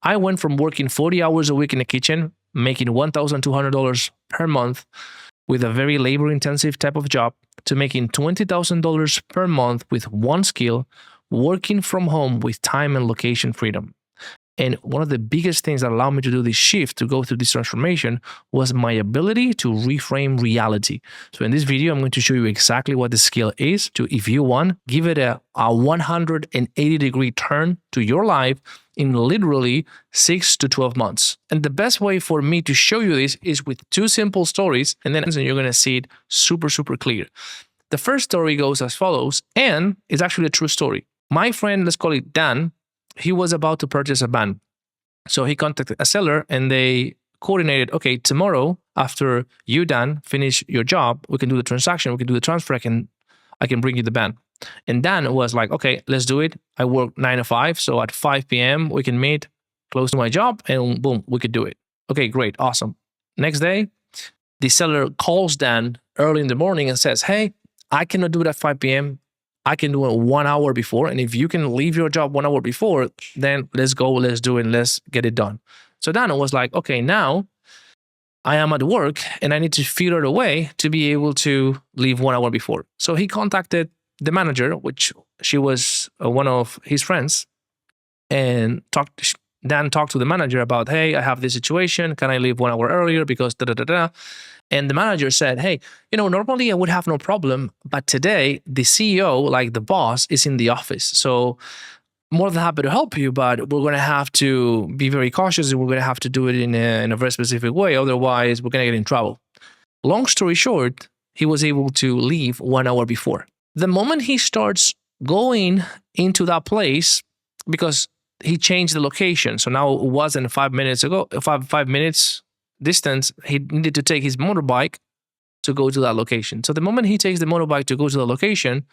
I went from working 40 hours a week in the kitchen, making $1,200 per month with a very labor-intensive type of job, to making $20,000 per month with one skill, working from home with time and location freedom. And one of the biggest things that allowed me to do this shift, to go through this transformation, was my ability to reframe reality. So in this video, I'm going to show you exactly what the skill is to, if you want, give it a 180-degree turn to your life in literally 6 to 12 months. And the best way for me to show you this is with two simple stories, and then you're going to see it super, super clear. The first story goes as follows, and it's actually a true story. My friend, let's call it Dan, he was about to purchase a van. So he contacted a seller and they coordinated, okay, tomorrow after you, Dan, finish your job, we can do the transaction, we can do the transfer, I can bring you the van. And Dan was like, okay, let's do it. I work 9 to 5, so at 5 p.m. we can meet close to my job and boom, we could do it. Okay, great, awesome. Next day, the seller calls Dan early in the morning and says, hey, I cannot do it at 5 p.m. I can do it 1 hour before. And if you can leave your job 1 hour before, then let's go, let's do it, let's get it done. So Dan was like, okay, now I am at work and I need to figure out a way to be able to leave 1 hour before. So he contacted the manager, which she was one of his friends, and Dan talked to the manager about, hey, I have this situation. Can I leave 1 hour earlier because da-da-da-da? And the manager said, hey, normally I would have no problem, but today the CEO, like the boss, is in the office. So more than happy to help you, but we're going to have to be very cautious and we're going to have to do it in a very specific way. Otherwise, we're going to get in trouble. Long story short, he was able to leave 1 hour before. The moment he starts going into that place, because he changed the location. So now it wasn't 5 minutes ago, 5 minutes distance, he needed to take his motorbike to go to that location. So the moment he takes the motorbike to go to the location,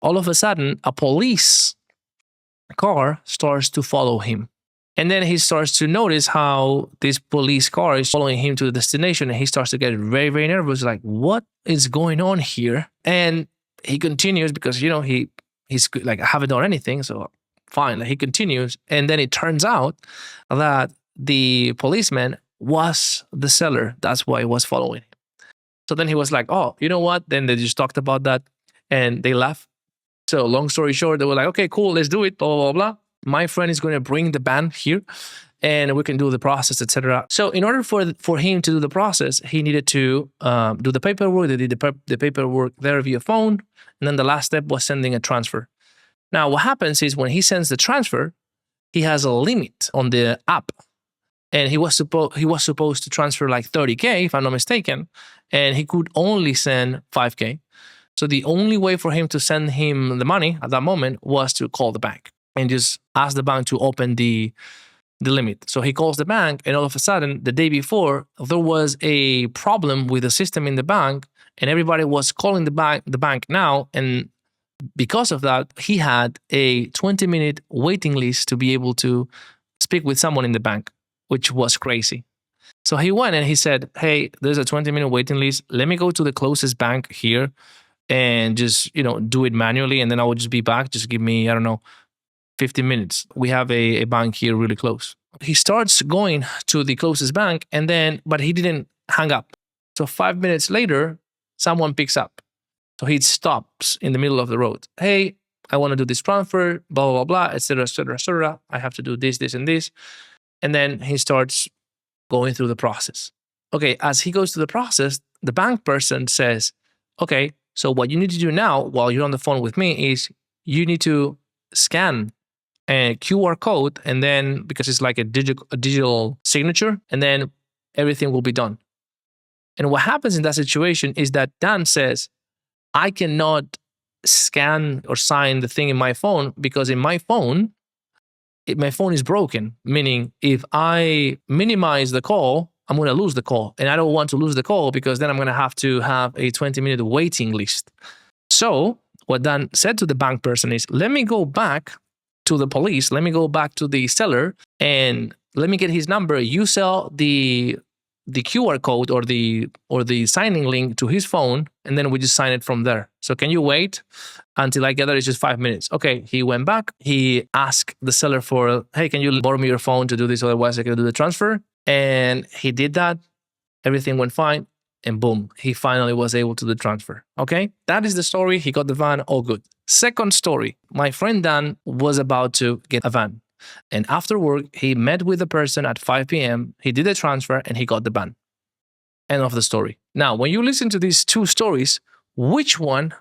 all of a sudden, a police car starts to follow him. And then he starts to notice how this police car is following him to the destination, and he starts to get very, very nervous, like, what is going on here? And he continues because, he's like, I haven't done anything, so fine. Like, he continues. And then it turns out that the policeman was the seller. That's why he was following him. So then he was like, oh, you know what? Then they just talked about that and they left. So long story short, they were like, okay, cool, let's do it, blah, blah, blah. My friend is going to bring the van here and we can do the process, etc. So in order for him to do the process, he needed to do the paperwork. They did the paperwork there via phone. And then the last step was sending a transfer. Now, what happens is when he sends the transfer, he has a limit on the app. And he was supposed to transfer like 30K, if I'm not mistaken, and he could only send 5K. So the only way for him to send him the money at that moment was to call the bank and just ask the bank to open the limit. So he calls the bank, and all of a sudden, the day before, there was a problem with the system in the bank, and everybody was calling the bank now. And because of that, he had a 20-minute waiting list to be able to speak with someone in the bank, which was crazy. So he went and he said, hey, there's a 20-minute waiting list. Let me go to the closest bank here and just, do it manually. And then I will just be back. Just give me, 15 minutes. We have a bank here really close. He starts going to the closest bank but he didn't hang up. So 5 minutes later, someone picks up. So he stops in the middle of the road. Hey, I want to do this transfer, blah, blah, blah, et cetera, et cetera, et cetera. I have to do this, this, and this. And then he starts going through the process. Okay, as he goes through the process, the bank person says, okay, so what you need to do now while you're on the phone with me is you need to scan a QR code, and then, because it's like a digital signature, and then everything will be done. And what happens in that situation is that Dan says, I cannot scan or sign the thing in my phone because in my phone is broken, meaning if I minimize the call, I'm going to lose the call. And I don't want to lose the call because then I'm going to have a 20-minute waiting list. So what Dan said to the bank person is, let me go back to the police, let me go back to the seller and let me get his number. You sell the the QR code or the signing link to his phone, and then we just sign it from there. So can you wait until I get there? It's just 5 minutes. Okay, he went back. He asked the seller for, hey, can you borrow me your phone to do this? Otherwise, I can do the transfer. And he did that. Everything went fine. And boom, he finally was able to do the transfer. Okay, that is the story. He got the van, all good. Second story, my friend Dan was about to get a van. And after work, he met with the person at 5 p.m. He did the transfer and he got the van. End of the story. Now, when you listen to these two stories, which one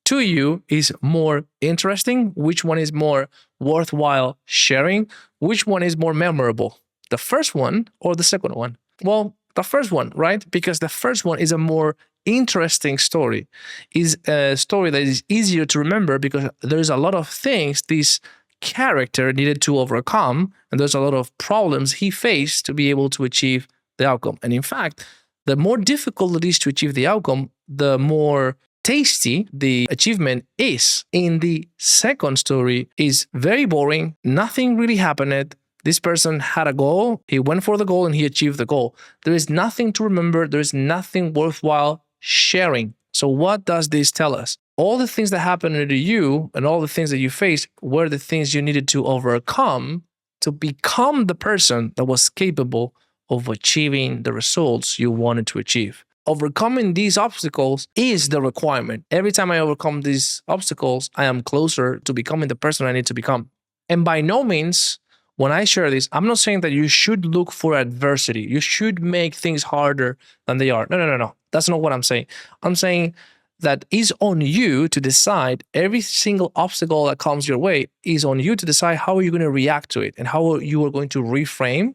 to you is more interesting? Which one is more worthwhile sharing? Which one is more memorable? The first one or the second one? Well, the first one, right? Because the first one is a more interesting story, is a story that is easier to remember because there's a lot of things this character needed to overcome, and there's a lot of problems he faced to be able to achieve the outcome. And in fact, the more difficult it is to achieve the outcome, the more tasty the achievement is. In the second story, is very boring. Nothing really happened. This person had a goal, he went for the goal, and he achieved the goal. There is nothing to remember, there is nothing worthwhile sharing. So what does this tell us? All the things that happened to you and all the things that you faced were the things you needed to overcome to become the person that was capable of achieving the results you wanted to achieve. Overcoming these obstacles is the requirement. Every time I overcome these obstacles, I am closer to becoming the person I need to become. And by no means, when I share this, I'm not saying that you should look for adversity. You should make things harder than they are. No. That's not what I'm saying. I'm saying that it's on you to decide. Every single obstacle that comes your way is on you to decide how are you going to react to it and how you are going to reframe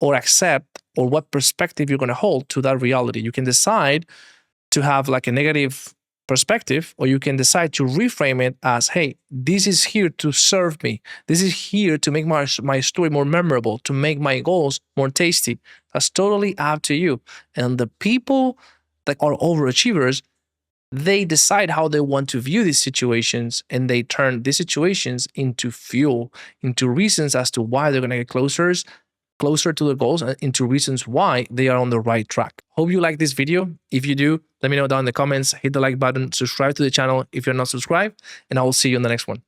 or accept or what perspective you're going to hold to that reality. You can decide to have like a negative perspective, or you can decide to reframe it as, hey, this is here to serve me. This is here to make my story more memorable, to make my goals more tasty. That's totally up to you. And the people that are overachievers, they decide how they want to view these situations, and they turn these situations into fuel, into reasons as to why they're going to get closer to the goals, and into reasons why they are on the right track. Hope you like this video. If you do, let me know down in the comments. Hit the like button, subscribe to the channel if you're not subscribed, and I will see you in the next one.